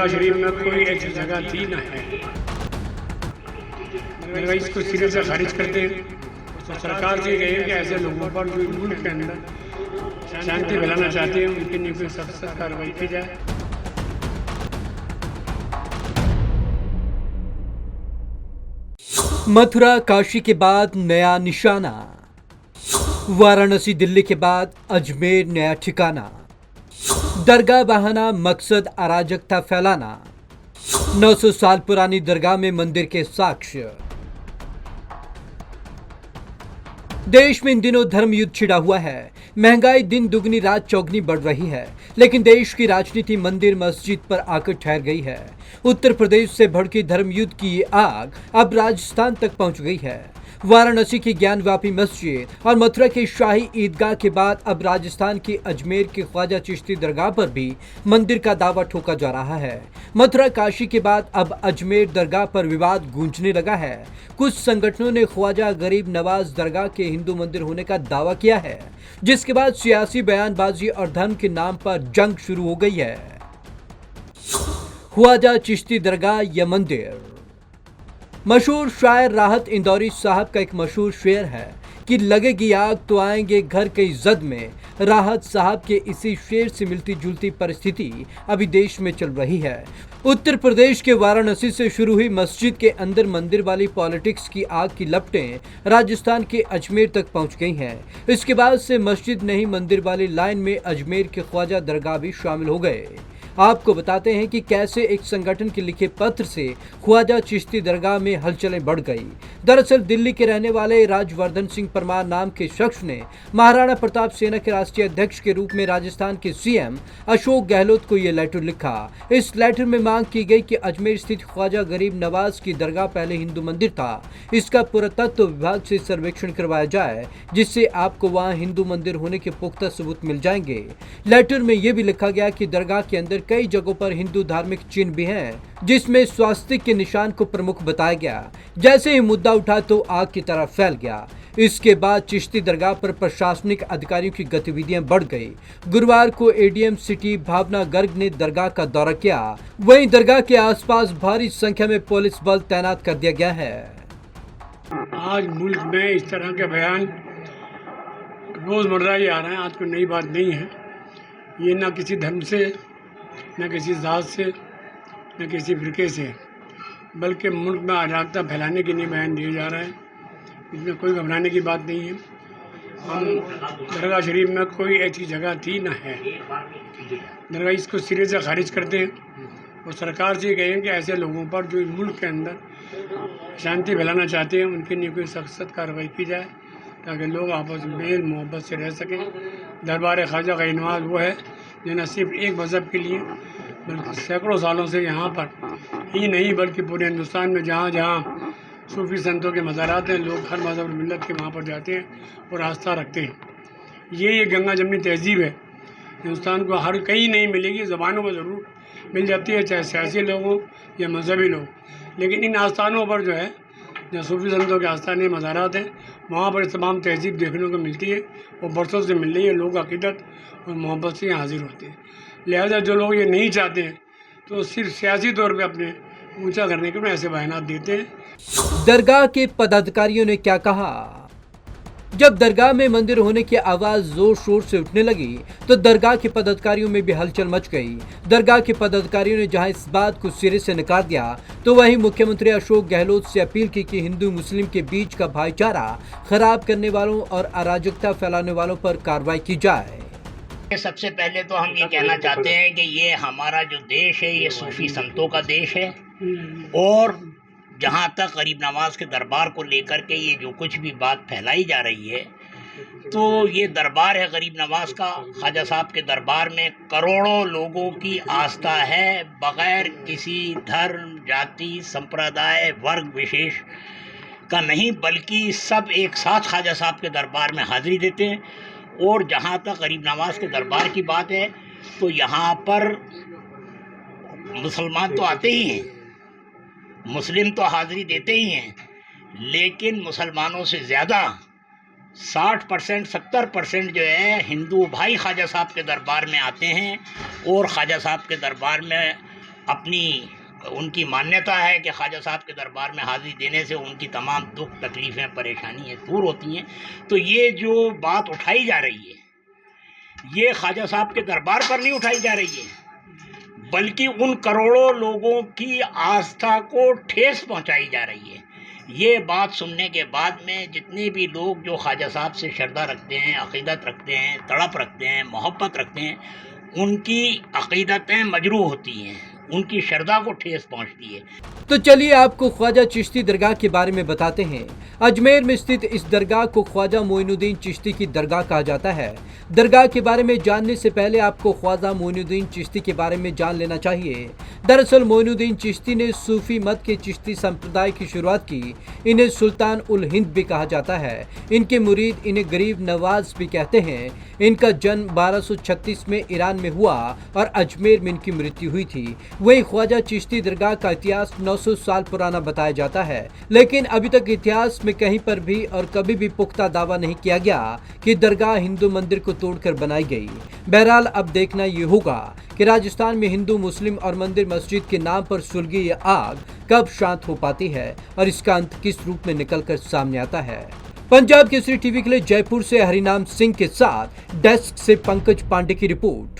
दरगाह शरीफ में कोई ऐसी जगह थी ना है। अगर इसको सिरे से खारिज करते तो सरकार से कहे कि ऐसे लोगों पर जो मुल्क के अंदर शांति फैलाना चाहते हैं उनके लिए कोई सख्त कार्रवाई की जाए। मथुरा काशी के बाद नया निशाना, वाराणसी दिल्ली के बाद अजमेर नया ठिकाना। दरगाह बहाना, मकसद अराजकता फैलाना। 900 साल पुरानी दरगाह में मंदिर के साक्ष्य। देश में इन दिनों धर्म युद्ध छिड़ा हुआ है। महंगाई दिन दुगनी रात चौगनी बढ़ रही है, लेकिन देश की राजनीति मंदिर मस्जिद पर आकर ठहर गई है। उत्तर प्रदेश से भड़की धर्म युद्ध की ये आग अब राजस्थान तक पहुंच गई है। वाराणसी की ज्ञानवापी मस्जिद और मथुरा की शाही ईदगाह के बाद अब राजस्थान की अजमेर के ख्वाजा चिश्ती दरगाह पर भी मंदिर का दावा ठोका जा रहा है। मथुरा काशी के बाद अब अजमेर दरगाह पर विवाद गूंजने लगा है। कुछ संगठनों ने ख्वाजा गरीब नवाज दरगाह के हिंदू मंदिर होने का दावा किया है, जिसके बाद सियासी बयानबाजी और धर्म के नाम पर जंग शुरू हो गई है। ख्वाजा चिश्ती दरगाह या मंदिर। मशहूर शायर राहत इंदौरी साहब का एक मशहूर शेर है कि लगेगी आग तो आएंगे घर के जद में। राहत साहब के इसी शेर से मिलती जुलती परिस्थिति अभी देश में चल रही है। उत्तर प्रदेश के वाराणसी से शुरू हुई मस्जिद के अंदर मंदिर वाली पॉलिटिक्स की आग की लपटें राजस्थान के अजमेर तक पहुंच गई हैं। इसके बाद से मस्जिद नहीं मंदिर वाली लाइन में अजमेर के ख्वाजा दरगाह भी शामिल हो गए। आपको बताते हैं कि कैसे एक संगठन के लिखे पत्र से ख्वाजा चिश्ती दरगाह में हलचलें बढ़ गई। दरअसल दिल्ली के रहने वाले राजवर्धन सिंह परमार नाम के शख्स ने महाराणा प्रताप सेना के राष्ट्रीय अध्यक्ष के रूप में राजस्थान के सीएम अशोक गहलोत को ये लेटर लिखा। इस लेटर में मांग की गई कि अजमेर स्थित ख्वाजा गरीब नवाज की दरगाह पहले हिंदू मंदिर था, इसका पुरातत्व विभाग से सर्वेक्षण करवाया जाए, जिससे आपको वहाँ हिंदू मंदिर होने के पुख्ता सबूत मिल जाएंगे। लेटर में यह भी लिखा गया कि दरगाह के अंदर कई जगहों पर हिंदू धार्मिक चिन्ह भी हैं, जिसमें स्वास्तिक के निशान को प्रमुख बताया गया। जैसे ही मुद्दा उठा तो आग की तरह फैल गया। इसके बाद चिश्ती दरगाह पर प्रशासनिक अधिकारियों की गतिविधियां बढ़ गई। गुरुवार को एडीएम सिटी भावना गर्ग ने दरगाह का दौरा किया। वहीं दरगाह के आसपास भारी संख्या में पुलिस बल तैनात कर दिया गया है। आज मुल्क में इस तरह के बयान रोजमर्रा ही आ रहे हैं। आज कोई नई बात नहीं है। ये ना किसी धर्म से, न किसी जात से, न किसी फिरके से, बल्कि मुल्क में अराजकता फैलाने के लिए बयान दिए जा रहे हैं। इसमें कोई घबराने की बात नहीं है। हम दरगाह शरीफ में कोई ऐसी जगह थी ना है। दरगाह इसको सिरे से खारिज करते हैं और सरकार से कहें कि ऐसे लोगों पर जो मुल्क के अंदर शांति फैलाना चाहते हैं उनके लिए कोई सख्त कार्रवाई की जाए, ताकि लोग आपस में मेल मोहब्बत से रह सकें। दरबार ख्वाजा गरीब नवाज वो है जो न सिर्फ एक मज़हब के लिए बल्कि सैकड़ों सालों से यहाँ पर ही नहीं बल्कि पूरे हिंदुस्तान में जहाँ जहाँ सूफी संतों के मज़ारात हैं, लोग हर मज़हब मिल्लत के वहाँ पर जाते हैं और आस्था रखते हैं। ये गंगा जमनी तहजीब है। हिंदुस्तान को हर कहीं नहीं मिलेगी, ज़बानों में ज़रूर मिल जाती है, चाहे सियासी लोग हों या मजहबी लोग। लेकिन इन आस्थानों पर जो है, जहाँ सूफी संतों के आस्थान मज़ारात हैं, वहाँ पर तमाम तहजीब देखने को मिलती है और बरसों से मिल रही है। लोग अक़ीदत और मोहब्बत से हाजिर होते हैं। लिहाजा जो लोग ये नहीं चाहते हैं तो सिर्फ सियासी तौर पे अपने ऊंचा करने के लिए ऐसे बयानात देते हैं। दरगाह के पदाधिकारियों ने क्या कहा? जब दरगाह में मंदिर होने की आवाज जोर शोर से उठने लगी तो दरगाह के पदाधिकारियों में भी हलचल मच गई। दरगाह के पदाधिकारियों ने जहां इस बात को सिरे से नकार दिया तो वहीं मुख्यमंत्री अशोक गहलोत से अपील की कि हिंदू मुस्लिम के बीच का भाईचारा खराब करने वालों और अराजकता फैलाने वालों पर कार्रवाई की जाए। सबसे पहले तो हम ये कहना चाहते हैं कि ये हमारा जो देश है ये सूफी संतों का देश है, और जहाँ तक गरीब नवाज के दरबार को लेकर के ये जो कुछ भी बात फैलाई जा रही है, तो ये दरबार है गरीब नवाज का। ख्वाजा साहब के दरबार में करोड़ों लोगों की आस्था है, बग़ैर किसी धर्म, जाति, संप्रदाय, वर्ग विशेष का नहीं, बल्कि सब एक साथ ख्वाजा साहब के दरबार में हाज़िरी देते हैं। और जहाँ तक गरीब नवाज के दरबार की बात है तो यहाँ पर मुसलमान तो आते ही हैं, मुस्लिम तो हाज़िरी देते ही हैं, लेकिन मुसलमानों से ज़्यादा 60% 70% जो है हिंदू भाई ख्वाजा साहब के दरबार में आते हैं और ख्वाजा साहब के दरबार में अपनी उनकी मान्यता है कि ख्वाजा साहब के दरबार में हाज़िरी देने से उनकी तमाम दुख तकलीफ़ें परेशानियाँ दूर होती हैं। तो ये जो बात उठाई जा रही है ये ख्वाजा साहब के दरबार पर नहीं उठाई जा रही है, बल्कि उन करोड़ों लोगों की आस्था को ठेस पहुंचाई जा रही है। ये बात सुनने के बाद में जितने भी लोग जो ख्वाजा साहब से श्रद्धा रखते हैं, अक़ीदत रखते हैं, तड़प रखते हैं, मोहब्बत रखते हैं, उनकी अक़ीदतें मजरूह होती हैं, उनकी श्रद्धा को ठेस पहुंचती है। तो चलिए आपको ख्वाजा चिश्ती दरगाह के बारे में बताते हैं। अजमेर में स्थित इस दरगाह को ख्वाजा मोइनुद्दीन चिश्ती की दरगाह कहा जाता है। दरगाह के बारे में जानने से पहले आपको ख्वाजा मोइनुद्दीन चिश्ती के बारे में जान लेना चाहिए। दरअसल मोइनुद्दीन चिश्ती ने सूफी मत के चिश्ती संप्रदाय की शुरुआत की। इन्हें सुल्तान उल हिंद भी कहा जाता है। इनके मुरीद इन्हें गरीब नवाज भी कहते हैं। इनका जन्म 1236 में ईरान में हुआ और अजमेर में इनकी मृत्यु हुई थी। वही ख्वाजा चिश्ती दरगाह का इतिहास 900 साल पुराना बताया जाता है, लेकिन अभी तक इतिहास में कहीं पर भी और कभी भी पुख्ता दावा नहीं किया गया कि दरगाह हिंदू मंदिर को तोड़कर बनाई गई। बहरहाल अब देखना ये होगा कि राजस्थान में हिंदू, मुस्लिम और मंदिर मस्जिद के नाम पर सुलगी ये आग कब शांत हो पाती है और इसका अंत किस रूप में निकलकर सामने आता है। पंजाब केसरी टीवी के लिए जयपुर से हरिनाम सिंह के साथ डेस्क से पंकज पांडे की रिपोर्ट।